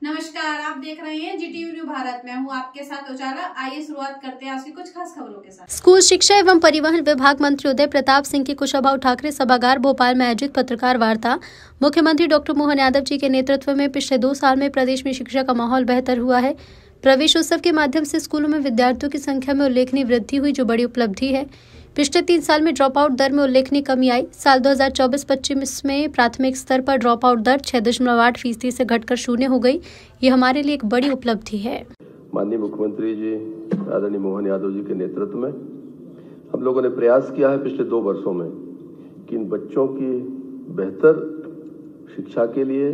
नमस्कार, आप देख रहे हैं जीटीवी न्यूज भारत। मैं हूं आपके साथ उजाला। आइए शुरुआत करते हैं आज की कुछ खास खबरों के साथ। स्कूल शिक्षा एवं परिवहन विभाग मंत्री उदय प्रताप सिंह की कुशाभाऊ ठाकरे सभागार भोपाल में आयोजित पत्रकार वार्ता। मुख्यमंत्री डॉक्टर मोहन यादव जी के नेतृत्व में पिछले 2 साल में प्रदेश में शिक्षा का माहौल बेहतर हुआ है। प्रवेश उत्सव के माध्यम से स्कूलों में विद्यार्थियों की संख्या में उल्लेखनीय वृद्धि हुई, जो बड़ी उपलब्धि है। पिछले 3 साल में ड्रॉप आउट दर में उल्लेखनीय कमी आई। साल 2024-25 में प्राथमिक स्तर पर ड्रॉप आउट दर 6.8% से घटकर 0 हो गई। ये हमारे लिए एक बड़ी उपलब्धि है। माननीय मुख्यमंत्री जी आदरणीय मोहन यादव जी के नेतृत्व में हम लोगों ने प्रयास किया है पिछले 2 वर्षों में कि इन बच्चों की बेहतर शिक्षा के लिए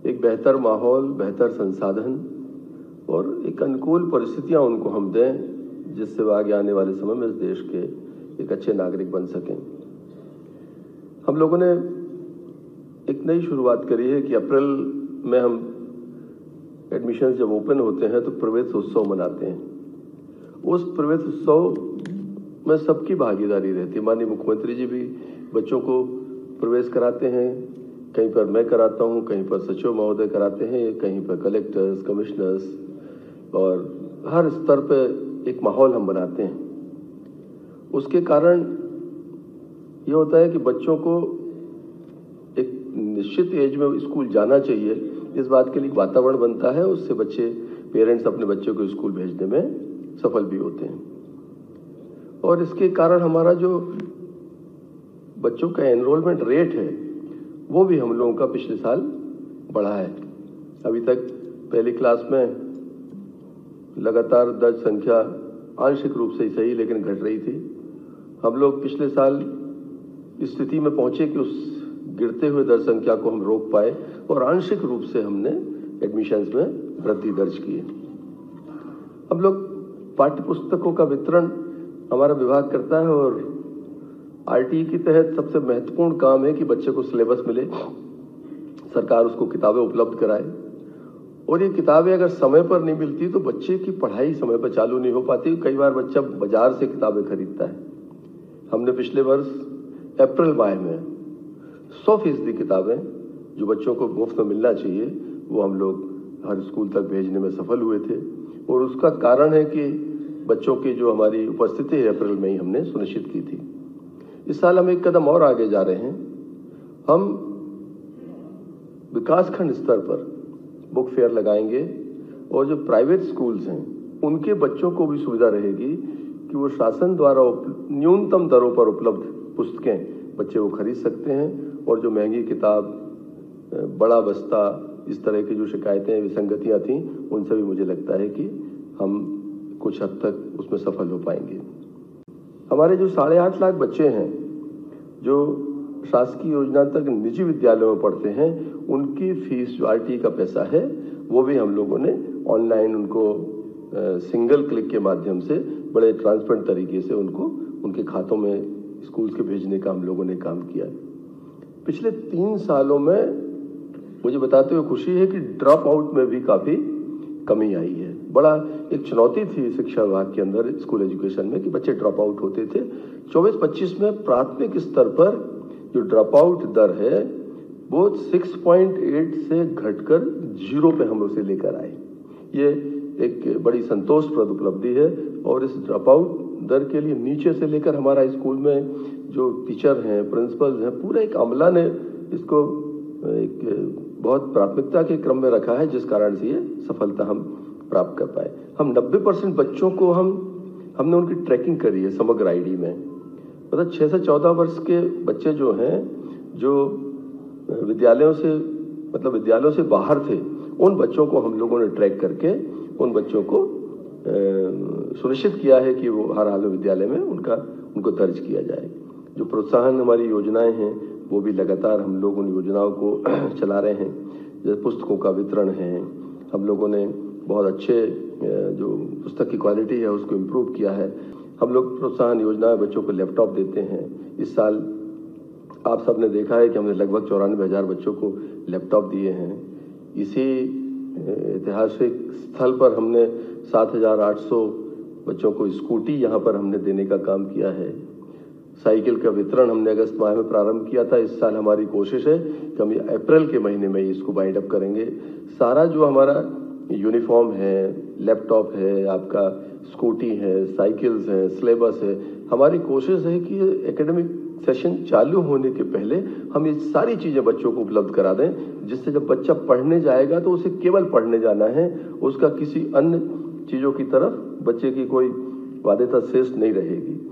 एक बेहतर माहौल, बेहतर संसाधन और एक अनुकूल परिस्थितियां उनको हम दें, जिससे वो आगे आने वाले समय में इस देश के एक अच्छे नागरिक बन सकें। हम लोगों ने एक नई शुरुआत करी है कि अप्रैल में हम एडमिशन जब ओपन होते हैं तो प्रवेश उत्सव मनाते हैं। उस प्रवेश उत्सव में सबकी भागीदारी रहती है। माननीय मुख्यमंत्री जी भी बच्चों को प्रवेश कराते हैं, कहीं पर मैं कराता हूं, कहीं पर सचिव महोदय कराते हैं, कहीं पर कलेक्टर्स, कमिश्नर्स, और हर स्तर पर एक माहौल हम बनाते हैं। उसके कारण ये होता है कि बच्चों को एक निश्चित एज में स्कूल जाना चाहिए, इस बात के लिए वातावरण बनता है। उससे बच्चे, पेरेंट्स अपने बच्चों को स्कूल भेजने में सफल भी होते हैं। और इसके कारण हमारा जो बच्चों का एनरोलमेंट रेट है वो भी हम लोगों का पिछले साल बढ़ा है। अभी तक पहली क्लास में लगातार दर्ज संख्या आंशिक रूप से सही लेकिन घट रही थी। हम लोग पिछले साल इस स्थिति में पहुंचे कि उस गिरते हुए दर संख्या को हम रोक पाए और आंशिक रूप से हमने एडमिशन्स में वृद्धि दर्ज की है। हम लोग पाठ्य पुस्तकों का वितरण हमारा विभाग करता है और आरटीई के तहत सबसे महत्वपूर्ण काम है कि बच्चे को सिलेबस मिले, सरकार उसको किताबें उपलब्ध कराए। और ये किताबें अगर समय पर नहीं मिलती तो बच्चे की पढ़ाई समय पर चालू नहीं हो पाती। कई बार बच्चा बाजार से किताबें खरीदता है। हमने पिछले वर्ष अप्रैल माह में 100% किताबें जो बच्चों को मुफ्त में मिलना चाहिए वो हम लोग हर स्कूल तक भेजने में सफल हुए थे। और उसका कारण है कि बच्चों की जो हमारी उपस्थिति है अप्रैल में ही हमने सुनिश्चित की थी। इस साल हम एक कदम और आगे जा रहे हैं। हम विकासखंड स्तर पर बुक फेयर लगाएंगे और जो प्राइवेट स्कूल्स हैं उनके बच्चों को भी सुविधा रहेगी कि वो शासन द्वारा न्यूनतम दरों पर उपलब्ध पुस्तकें बच्चे वो खरीद सकते हैं। और जो महंगी किताब, बड़ा बस्ता, इस तरह की जो शिकायतें, विसंगतियां थीं, उनसे भी मुझे लगता है कि हम कुछ हद तक उसमें सफल हो पाएंगे। हमारे जो 8.5 लाख बच्चे हैं जो शासकीय योजना तक निजी विद्यालयों में पढ़ते हैं, उनकी फीस जो आरटीई का पैसा है वो भी हम लोगों ने ऑनलाइन उनको सिंगल क्लिक के माध्यम से बड़े ट्रांसपेरेंट तरीके से उनको उनके खातों में स्कूल के भेजने का हम लोगों ने काम किया। पिछले 3 सालों में मुझे बताते हुए खुशी है कि ड्रॉप आउट में भी काफ़ी कमी आई है। बड़ा एक चुनौती थी शिक्षा विभाग के अंदर स्कूल एजुकेशन में कि बच्चे ड्रॉप आउट होते थे। 24-25 में प्राथमिक स्तर पर जो ड्रॉप आउट दर है वो 6.8 से घटकर 0 पे हम उसे लेकर आए। ये एक बड़ी संतोषप्रद उपलब्धि है। और इस ड्रॉप आउट दर के लिए नीचे से लेकर हमारा स्कूल में जो टीचर हैं, प्रिंसिपल्स हैं, पूरे एक अमला ने इसको एक बहुत प्राथमिकता के क्रम में रखा है, जिस कारण से ये सफलता हम प्राप्त कर पाए। हम 90% बच्चों को हमने उनकी ट्रैकिंग करी है समग्र आईडी में। मतलब 6 से 14 वर्ष के बच्चे जो हैं, जो विद्यालयों से बाहर थे, उन बच्चों को हम लोगों ने ट्रैक करके उन बच्चों को सुनिश्चित किया है कि वो हर हाल में विद्यालय में उनको दर्ज किया जाए। जो प्रोत्साहन हमारी योजनाएं हैं वो भी लगातार हम लोग उन योजनाओं को चला रहे हैं। जैसे पुस्तकों का वितरण है, हम लोगों ने बहुत अच्छे जो पुस्तक की क्वालिटी है उसको इम्प्रूव किया है। हम लोग प्रोत्साहन योजना बच्चों को लैपटॉप देते हैं। इस साल आप सबने देखा है कि हमने लगभग 94,000 बच्चों को लैपटॉप दिए हैं। इसी ऐतिहासिक स्थल पर हमने 7,800 बच्चों को स्कूटी यहाँ पर हमने देने का काम किया है। साइकिल का वितरण हमने अगस्त माह में प्रारंभ किया था। इस साल हमारी कोशिश है कि हम अप्रैल के महीने में इसको वाइंड अप करेंगे। सारा जो हमारा यूनिफॉर्म है, लैपटॉप है, आपका स्कूटी है, साइकिल्स है, सिलेबस है, हमारी कोशिश है कि एकेडमिक सेशन चालू होने के पहले हम ये सारी चीजें बच्चों को उपलब्ध करा दें, जिससे जब बच्चा पढ़ने जाएगा तो उसे केवल पढ़ने जाना है, उसका किसी अन्य चीजों की तरफ बच्चे की कोई बाध्यता शेष नहीं रहेगी।